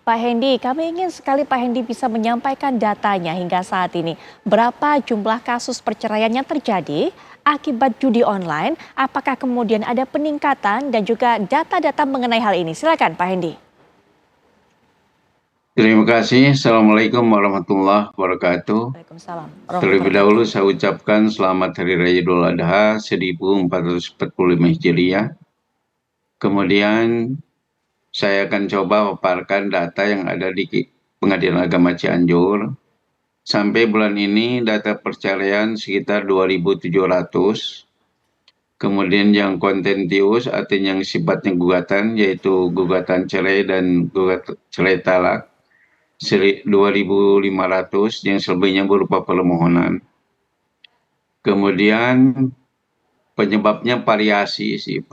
Pak Hendy, kami ingin sekali Pak Hendy bisa menyampaikan datanya hingga saat ini. Berapa jumlah kasus perceraian yang terjadi akibat judi online? Apakah kemudian ada peningkatan dan juga data-data mengenai hal ini? Silakan Pak Hendy. Terima kasih. Assalamualaikum warahmatullahi wabarakatuh. Waalaikumsalam warahmatullahi Terlebih wabarakatuh. dahulu saya ucapkan selamat Hari Raya Idul Adha 1445 Hijriah. Kemudian saya akan coba paparkan data yang ada di Pengadilan Agama Cianjur. Sampai bulan ini data perceraian sekitar 2.700. Kemudian yang kontentius artinya yang sifatnya gugatan yaitu gugatan cerai dan gugatan cerai talak 2.500 yang selebihnya berupa permohonan. Kemudian penyebabnya variatif.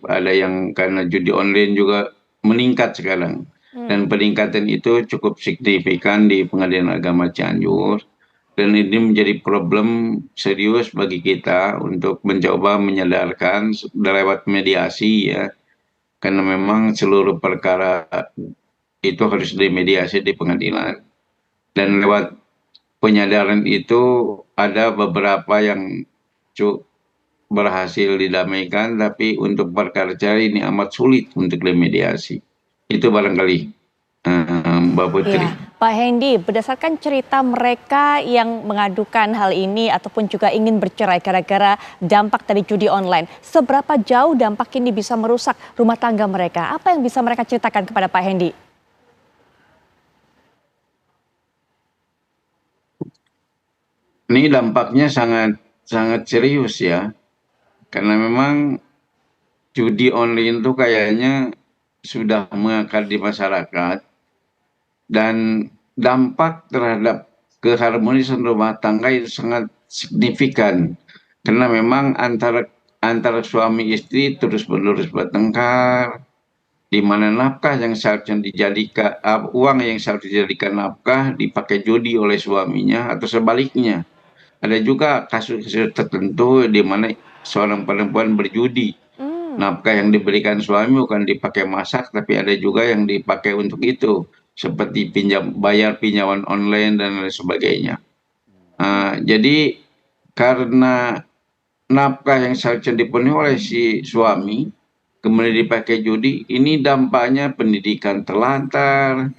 Ada yang karena judi online juga meningkat sekarang. Dan peningkatan itu cukup signifikan di Pengadilan Agama Cianjur. Dan ini menjadi problem serius bagi kita untuk mencoba menyadarkan lewat mediasi ya. Karena memang seluruh perkara itu harus dimediasi di pengadilan. Dan lewat penyadaran itu ada beberapa yang berhasil didamaikan, tapi untuk perkara cerai ini amat sulit untuk dimediasi. Itu barangkali Mbak Putri. Ya, Pak Hendy, berdasarkan cerita mereka yang mengadukan hal ini ataupun juga ingin bercerai gara-gara dampak dari judi online, seberapa jauh dampak ini bisa merusak rumah tangga mereka? Apa yang bisa mereka ceritakan kepada Pak Hendy? Ini dampaknya sangat sangat serius ya, karena memang judi online itu kayaknya sudah mengakar di masyarakat dan dampak terhadap keharmonisan rumah tangga itu sangat signifikan karena memang antara suami istri terus-menerus bertengkar di mana nafkah yang seharusnya dijadikan uang yang seharusnya dijadikan nafkah dipakai judi oleh suaminya atau sebaliknya. Ada juga kasus-kasus tertentu di mana seorang perempuan berjudi. Nafkah yang diberikan suami bukan dipakai masak, tapi ada juga yang dipakai untuk itu, seperti bayar pinjaman online dan lain sebagainya. Jadi karena nafkah yang seharusnya dipenuhi oleh si suami, kemudian dipakai judi, ini dampaknya pendidikan terlantar,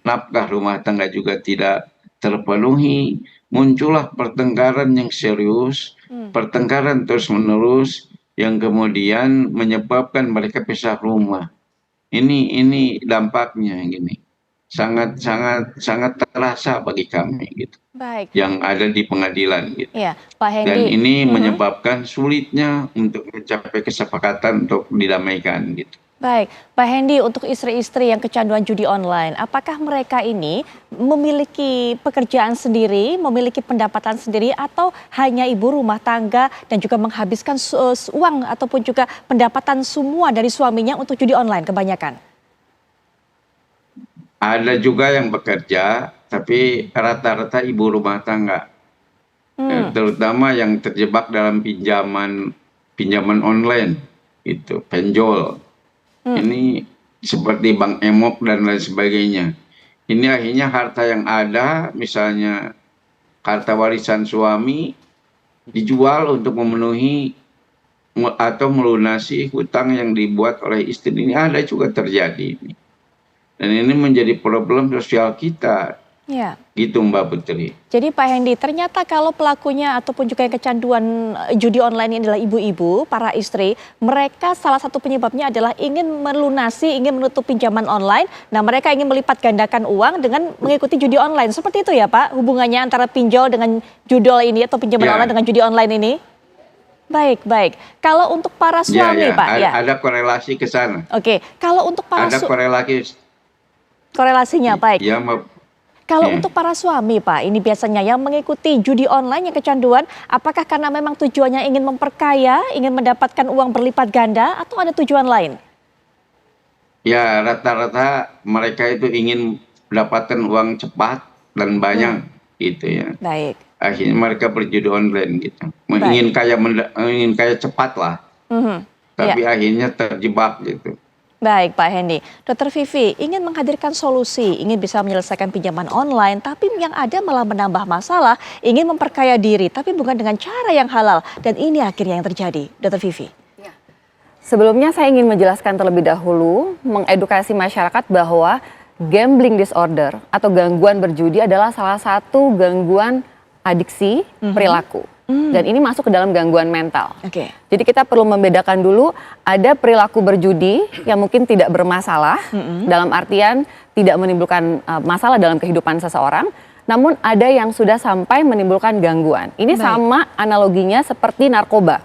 nafkah rumah tangga juga tidak terpenuhi, muncullah pertengkaran yang serius, pertengkaran terus-menerus yang kemudian menyebabkan mereka pisah rumah. Ini dampaknya gini. Sangat sangat sangat terasa bagi kami gitu. Baik, Yang ada di pengadilan gitu. ya Pak Dan Hendy. ini menyebabkan sulitnya untuk mencapai kesepakatan untuk didamaikan gitu. Baik, Pak Hendy, untuk istri-istri yang kecanduan judi online, apakah mereka ini memiliki pekerjaan sendiri, memiliki pendapatan sendiri, atau hanya ibu rumah tangga dan juga menghabiskan uang ataupun juga pendapatan semua dari suaminya untuk judi online kebanyakan? Ada juga yang bekerja, tapi rata-rata ibu rumah tangga. Terutama yang terjebak dalam pinjaman online, itu penjol. Ini seperti Bank Emok dan lain sebagainya. Ini akhirnya harta yang ada, misalnya harta warisan suami, dijual untuk memenuhi atau melunasi hutang yang dibuat oleh istri. Ini ada juga terjadi. Dan ini menjadi problem sosial kita. Ya. Gitu Mbak Putri. Jadi Pak Hendy, ternyata kalau pelakunya ataupun juga yang kecanduan judi online ini adalah ibu-ibu, para istri, mereka salah satu penyebabnya adalah ingin melunasi, ingin menutup pinjaman online. Nah, mereka ingin melipat gandakan uang dengan mengikuti judi online. Seperti itu ya Pak, hubungannya antara pinjol dengan judol ini atau pinjaman online dengan judi online ini? Baik, baik. Kalau untuk para suami Pak, ada korelasi ke sana. Oke, kalau untuk para ada korelasinya baik. Ya, Kalau untuk para suami Pak, ini biasanya yang mengikuti judi online yang kecanduan, apakah karena memang tujuannya ingin memperkaya, ingin mendapatkan uang berlipat ganda, atau ada tujuan lain? Ya, rata-rata mereka itu ingin mendapatkan uang cepat dan banyak gitu ya. Baik. Akhirnya mereka berjudi online gitu. Ingin kaya cepat lah. Tapi akhirnya terjebak gitu. Baik Pak Hendy, Dokter Vivi ingin menghadirkan solusi, ingin bisa menyelesaikan pinjaman online, tapi yang ada malah menambah masalah, ingin memperkaya diri, tapi bukan dengan cara yang halal. Dan ini akhirnya yang terjadi, Dokter Vivi. Sebelumnya saya ingin menjelaskan terlebih dahulu, mengedukasi masyarakat bahwa gambling disorder atau gangguan berjudi adalah salah satu gangguan adiksi perilaku. Dan ini masuk ke dalam gangguan mental. Jadi kita perlu membedakan dulu, ada perilaku berjudi yang mungkin tidak bermasalah, dalam artian tidak menimbulkan masalah dalam kehidupan seseorang, namun ada yang sudah sampai menimbulkan gangguan. Ini sama analoginya seperti narkoba.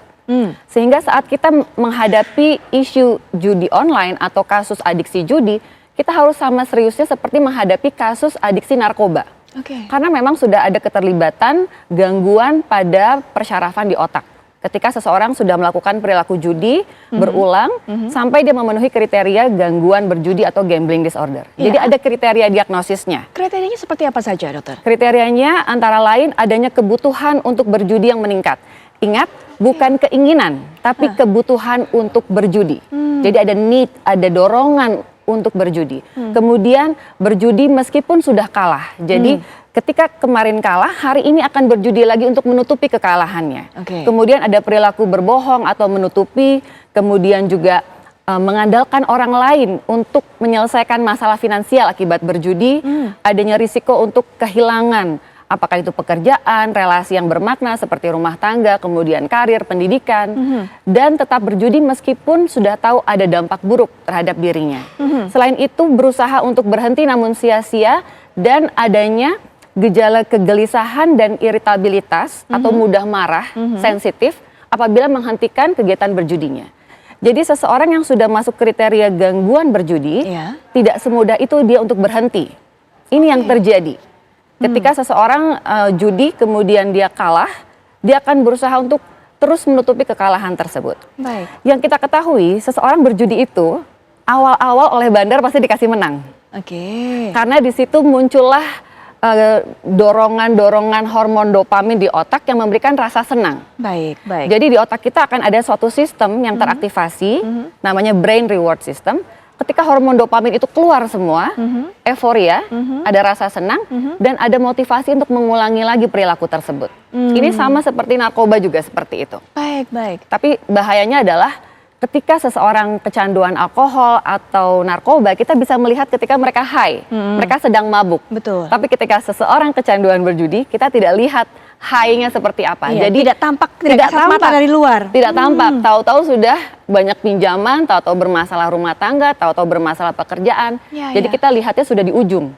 Sehingga saat kita menghadapi isu judi online atau kasus adiksi judi, kita harus sama seriusnya seperti menghadapi kasus adiksi narkoba. Karena memang sudah ada keterlibatan gangguan pada persyarafan di otak. Ketika seseorang sudah melakukan perilaku judi berulang sampai dia memenuhi kriteria gangguan berjudi atau gambling disorder. Jadi ada kriteria diagnosisnya. Kriterianya seperti apa saja, dokter? Kriterianya antara lain adanya kebutuhan untuk berjudi yang meningkat. Ingat, bukan keinginan, tapi kebutuhan untuk berjudi. Jadi ada need, ada dorongan untuk berjudi. Kemudian berjudi meskipun sudah kalah. Jadi ketika kemarin kalah, hari ini akan berjudi lagi untuk menutupi kekalahannya. Kemudian ada perilaku berbohong atau menutupi, kemudian juga mengandalkan orang lain untuk menyelesaikan masalah finansial akibat berjudi, adanya risiko untuk kehilangan. Apakah itu pekerjaan, relasi yang bermakna seperti rumah tangga, kemudian karir, pendidikan, dan tetap berjudi meskipun sudah tahu ada dampak buruk terhadap dirinya. Selain itu berusaha untuk berhenti namun sia-sia dan adanya gejala kegelisahan dan iritabilitas atau mudah marah, sensitif apabila menghentikan kegiatan berjudinya. Jadi seseorang yang sudah masuk kriteria gangguan berjudi, tidak semudah itu dia untuk berhenti. Ini yang terjadi. Ketika seseorang judi kemudian dia kalah, dia akan berusaha untuk terus menutupi kekalahan tersebut. Yang kita ketahui, seseorang berjudi itu awal-awal oleh bandar pasti dikasih menang. Karena di situ muncullah dorongan-dorongan hormon dopamin di otak yang memberikan rasa senang. Jadi di otak kita akan ada suatu sistem yang teraktivasi, namanya brain reward system. Ketika hormon dopamin itu keluar semua, euforia, ada rasa senang, dan ada motivasi untuk mengulangi lagi perilaku tersebut. Ini sama seperti narkoba juga seperti itu. Tapi bahayanya adalah ketika seseorang kecanduan alkohol atau narkoba, kita bisa melihat ketika mereka high, mereka sedang mabuk. Tapi ketika seseorang kecanduan berjudi, kita tidak lihat high-nya seperti apa. Jadi tidak tampak mata dari luar. Tidak tampak, tahu-tahu sudah banyak pinjaman, tahu-tahu bermasalah rumah tangga, tahu-tahu bermasalah pekerjaan. Jadi kita lihatnya sudah di ujung.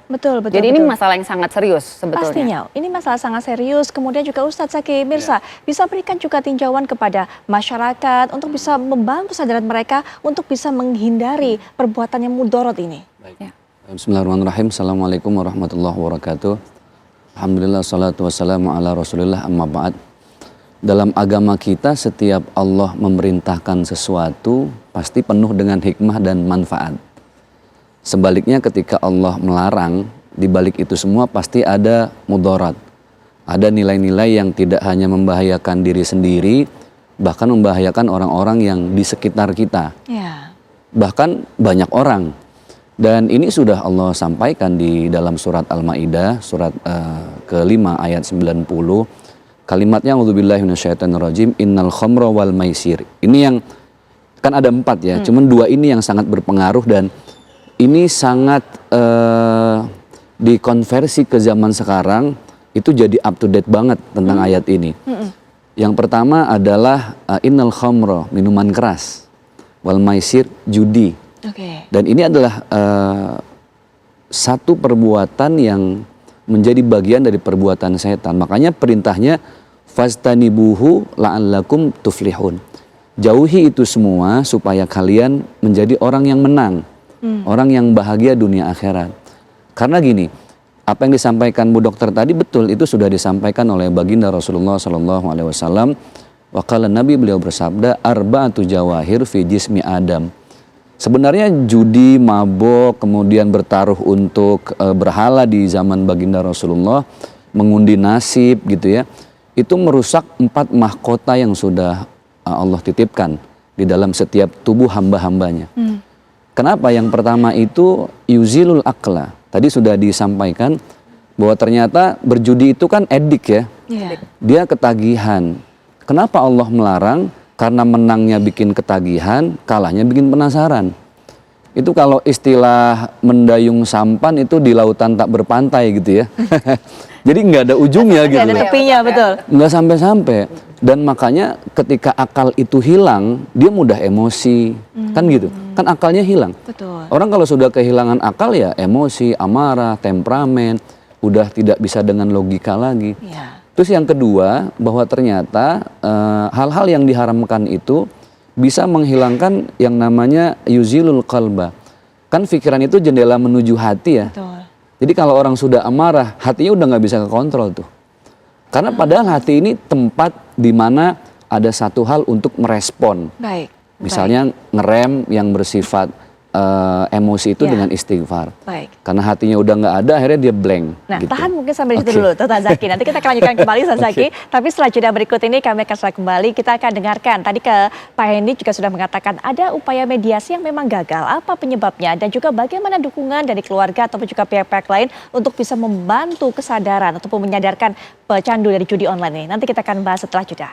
Jadi ini masalah yang sangat serius sebetulnya. Pastinya, ini masalah sangat serius. Kemudian juga Ustadz Zaki Mirza bisa berikan juga tinjauan kepada masyarakat untuk bisa membantu kesadaran mereka untuk bisa menghindari perbuatan yang mudorot ini. Bismillahirrahmanirrahim. Assalamualaikum warahmatullahi wabarakatuh. Alhamdulillah, salatu wassalamu ala rasulillah, amma ba'd. Dalam agama kita setiap Allah memerintahkan sesuatu pasti penuh dengan hikmah dan manfaat. Sebaliknya ketika Allah melarang, di balik itu semua pasti ada mudarat. Ada nilai-nilai yang tidak hanya membahayakan diri sendiri, bahkan membahayakan orang-orang yang di sekitar kita. Bahkan banyak orang. Dan ini sudah Allah sampaikan di dalam surat Al-Maidah, surat ke-5 ayat 90. Kalimatnya, a'udzubillahi minasyaitonirrajim, innal khamra wal maisir. Ini yang, kan ada 4 ya, cuman 2 ini yang sangat berpengaruh dan ini sangat dikonversi ke zaman sekarang, itu jadi up to date banget tentang ayat ini. Yang pertama adalah innal khamra, minuman keras, wal maisir, judi. Dan ini adalah satu perbuatan yang menjadi bagian dari perbuatan setan. Makanya perintahnya fastanibuhu la'allakum tuflihun. Jauhi itu semua supaya kalian menjadi orang yang menang, orang yang bahagia dunia akhirat. Karena gini, apa yang disampaikan Bu Dokter tadi betul, itu sudah disampaikan oleh baginda Rasulullah SAW. Waqala Nabi, beliau bersabda, arba'atu jawahir fi jismi Adam. Sebenarnya judi, mabok, kemudian bertaruh untuk berhala di zaman baginda Rasulullah, mengundi nasib gitu ya, itu merusak 4 mahkota yang sudah Allah titipkan di dalam setiap tubuh hamba-hambanya. Kenapa? Yang pertama itu yuzilul akla. Tadi sudah disampaikan bahwa ternyata berjudi itu kan edik ya. Iya. Dia ketagihan. Kenapa Allah melarang? Karena menangnya bikin ketagihan, kalahnya bikin penasaran. Itu kalau istilah mendayung sampan itu di lautan tak berpantai gitu ya. Jadi nggak ada ujungnya gitu. Nggak ada tepinya, betul. Nggak sampai-sampai. Dan makanya ketika akal itu hilang, dia mudah emosi. Kan gitu. Kan akalnya hilang. Betul. Orang kalau sudah kehilangan akal ya emosi, amarah, temperamen, udah tidak bisa dengan logika lagi. Iya. Terus yang kedua, bahwa ternyata hal-hal yang diharamkan itu bisa menghilangkan yang namanya yuzilul qalba. Kan pikiran itu jendela menuju hati ya. Betul. Jadi kalau orang sudah amarah, hatinya udah nggak bisa kekontrol tuh. Karena padahal hati ini tempat di mana ada satu hal untuk merespon. Baik. Misalnya ngerem yang bersifat emosi itu Ya. dengan istighfar. Baik. Karena hatinya udah nggak ada, akhirnya dia blank. Nah, gitu. tahan mungkin sampai situ Oke. dulu, Ustaz Zaki. Nanti kita akan lanjutkan kembali, Ustaz Zaki. Tapi setelah jeda berikut ini kami akan setelah kembali. Kita akan dengarkan. Tadi ke Pak Hendy juga sudah mengatakan ada upaya mediasi yang memang gagal. Apa penyebabnya? Dan juga bagaimana dukungan dari keluarga ataupun juga pihak-pihak lain untuk bisa membantu kesadaran ataupun menyadarkan pecandu dari judi online ini. Nanti kita akan bahas setelah jeda.